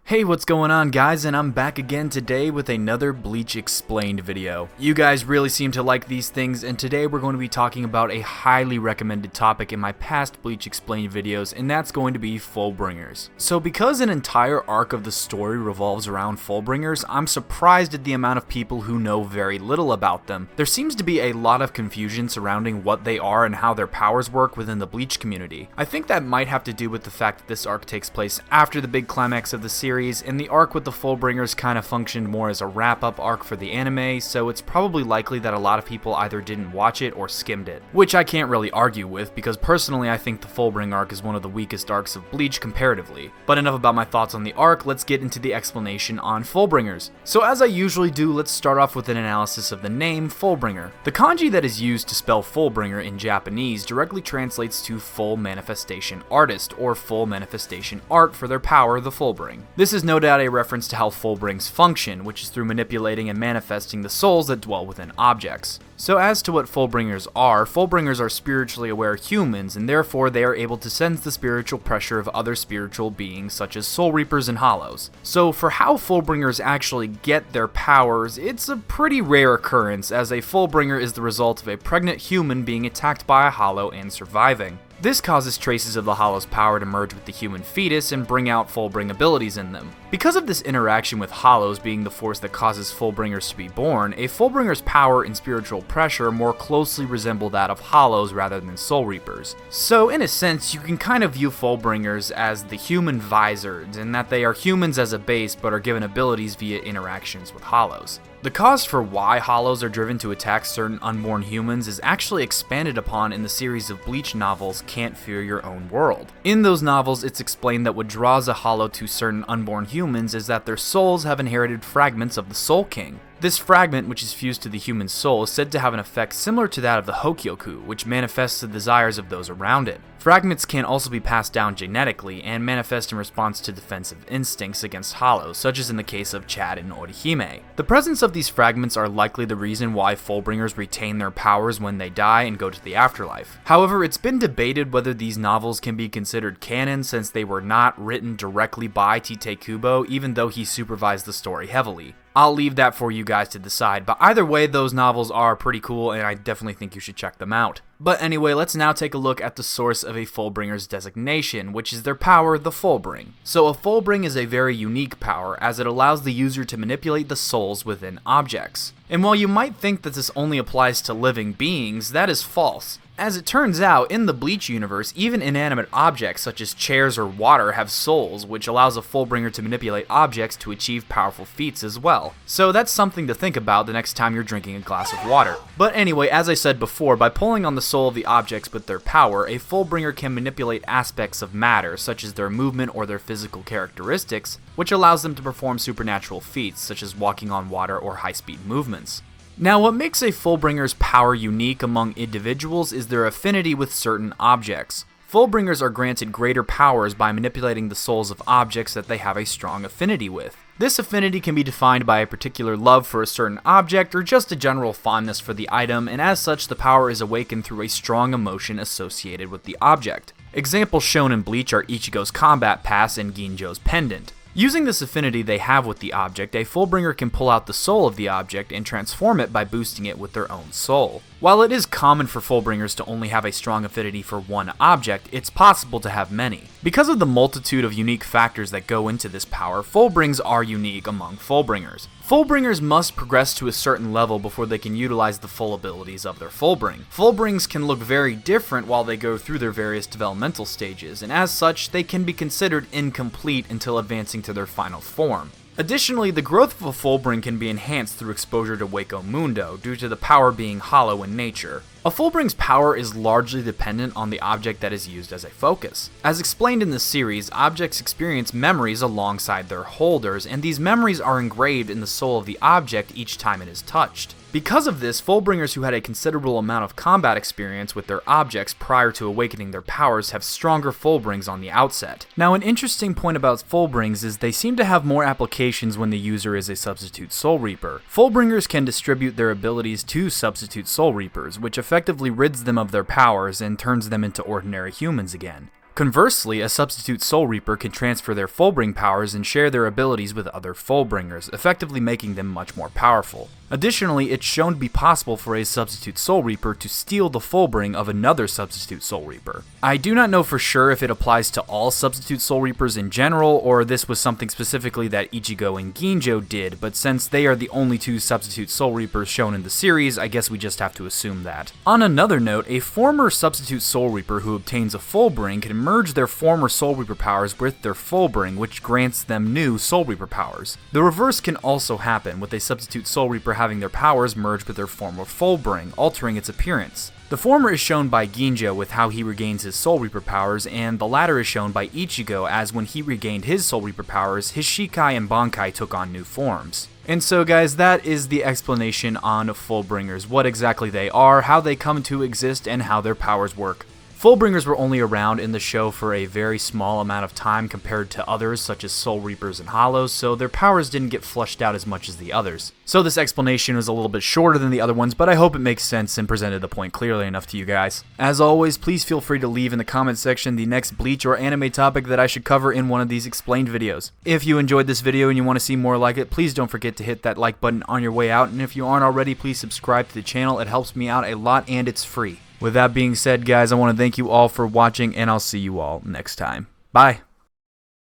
Hey, what's going on guys, and I'm back again today with another Bleach Explained video. You guys really seem to like these things, and today we're going to be talking about a highly recommended topic in my past Bleach Explained videos, and that's going to be Fullbringers. So because an entire arc of the story revolves around Fullbringers, I'm surprised at the amount of people who know very little about them. There seems to be a lot of confusion surrounding what they are and how their powers work within the Bleach community. I think that might have to do with the fact that this arc takes place after the big climax of the series, and the arc with the Fullbringers kind of functioned more as a wrap-up arc for the anime, so it's probably likely that a lot of people either didn't watch it or skimmed it. Which I can't really argue with, because personally I think the Fullbring arc is one of the weakest arcs of Bleach comparatively. But enough about my thoughts on the arc, let's get into the explanation on Fullbringers. So as I usually do, let's start off with an analysis of the name Fullbringer. The kanji that is used to spell Fullbringer in Japanese directly translates to Full Manifestation Artist, or Full Manifestation Art for their power, the Fullbring. This is no doubt a reference to how Fullbrings function, which is through manipulating and manifesting the souls that dwell within objects. So as to what Fullbringers are spiritually aware humans, and therefore they are able to sense the spiritual pressure of other spiritual beings such as Soul Reapers and Hollows. So for how Fullbringers actually get their powers, it's a pretty rare occurrence, as a Fullbringer is the result of a pregnant human being attacked by a Hollow and surviving. This causes traces of the Hollow's power to merge with the human fetus and bring out Fullbring abilities in them. Because of this interaction with Hollows being the force that causes Fullbringers to be born, a Fullbringer's power and spiritual pressure more closely resemble that of Hollows rather than Soul Reapers. So in a sense, you can kind of view Fullbringers as the human Visors, in that they are humans as a base but are given abilities via interactions with Hollows. The cause for why Hollows are driven to attack certain unborn humans is actually expanded upon in the series of Bleach novels Can't Fear Your Own World. In those novels, it's explained that what draws a Hollow to certain unborn humans is that their souls have inherited fragments of the Soul King. This fragment, which is fused to the human soul, is said to have an effect similar to that of the Hokyoku, which manifests the desires of those around it. Fragments can also be passed down genetically and manifest in response to defensive instincts against Hollows, such as in the case of Chad and Orihime. The presence of these fragments are likely the reason why Fullbringers retain their powers when they die and go to the afterlife. However, it's been debated whether these novels can be considered canon since they were not written directly by Tite Kubo, even though he supervised the story heavily. I'll leave that for you guys to decide, but either way, those novels are pretty cool and I definitely think you should check them out. But anyway, let's now take a look at the source of a Fullbringer's designation, which is their power, the Fullbring. So a Fullbring is a very unique power, as it allows the user to manipulate the souls within objects. And while you might think that this only applies to living beings, that is false. As it turns out, in the Bleach universe, even inanimate objects such as chairs or water have souls, which allows a Fullbringer to manipulate objects to achieve powerful feats as well. So that's something to think about the next time you're drinking a glass of water. But anyway, as I said before, by pulling on the soul of the objects with their power, a Fullbringer can manipulate aspects of matter, such as their movement or their physical characteristics, which allows them to perform supernatural feats, such as walking on water or high-speed movements. Now, what makes a Fullbringer's power unique among individuals is their affinity with certain objects. Fullbringers are granted greater powers by manipulating the souls of objects that they have a strong affinity with. This affinity can be defined by a particular love for a certain object or just a general fondness for the item, and as such the power is awakened through a strong emotion associated with the object. Examples shown in Bleach are Ichigo's combat pass and Ginjo's pendant. Using this affinity they have with the object, a Fullbringer can pull out the soul of the object and transform it by boosting it with their own soul. While it is common for Fullbringers to only have a strong affinity for one object, it's possible to have many. Because of the multitude of unique factors that go into this power, Fullbrings are unique among Fullbringers. Fullbringers must progress to a certain level before they can utilize the full abilities of their Fullbring. Fullbrings can look very different while they go through their various developmental stages, and as such, they can be considered incomplete until advancing to their final form. Additionally, the growth of a Fullbring can be enhanced through exposure to Wako Mundo, due to the power being hollow in nature. A Fullbring's power is largely dependent on the object that is used as a focus. As explained in this series, objects experience memories alongside their holders, and these memories are engraved in the soul of the object each time it is touched. Because of this, Fullbringers who had a considerable amount of combat experience with their objects prior to awakening their powers have stronger Fullbrings on the outset. Now, an interesting point about Fullbrings is they seem to have more applications when the user is a substitute Soul Reaper. Fullbringers can distribute their abilities to substitute Soul Reapers, which effectively rids them of their powers and turns them into ordinary humans again. Conversely, a substitute Soul Reaper can transfer their Fullbring powers and share their abilities with other Fullbringers, effectively making them much more powerful. Additionally, it's shown to be possible for a substitute Soul Reaper to steal the Fullbring of another substitute Soul Reaper. I do not know for sure if it applies to all substitute Soul Reapers in general, or this was something specifically that Ichigo and Ginjo did, but since they are the only two substitute Soul Reapers shown in the series, I guess we just have to assume that. On another note, a former substitute Soul Reaper who obtains a Fullbring can merge their former Soul Reaper powers with their Fullbring, which grants them new Soul Reaper powers. The reverse can also happen, with a substitute Soul Reaper having their powers merged with their former Fullbring, altering its appearance. The former is shown by Ginjo with how he regains his Soul Reaper powers, and the latter is shown by Ichigo as when he regained his Soul Reaper powers, his Shikai and Bankai took on new forms. And so guys, that is the explanation on Fullbringers, what exactly they are, how they come to exist, and how their powers work. Fullbringers were only around in the show for a very small amount of time compared to others such as Soul Reapers and Hollows, so their powers didn't get fleshed out as much as the others. So this explanation was a little bit shorter than the other ones, but I hope it makes sense and presented the point clearly enough to you guys. As always, please feel free to leave in the comment section the next Bleach or anime topic that I should cover in one of these explained videos. If you enjoyed this video and you want to see more like it, please don't forget to hit that like button on your way out, and if you aren't already, please subscribe to the channel. It helps me out a lot and it's free. With that being said, guys, I want to thank you all for watching, and I'll see you all next time. Bye!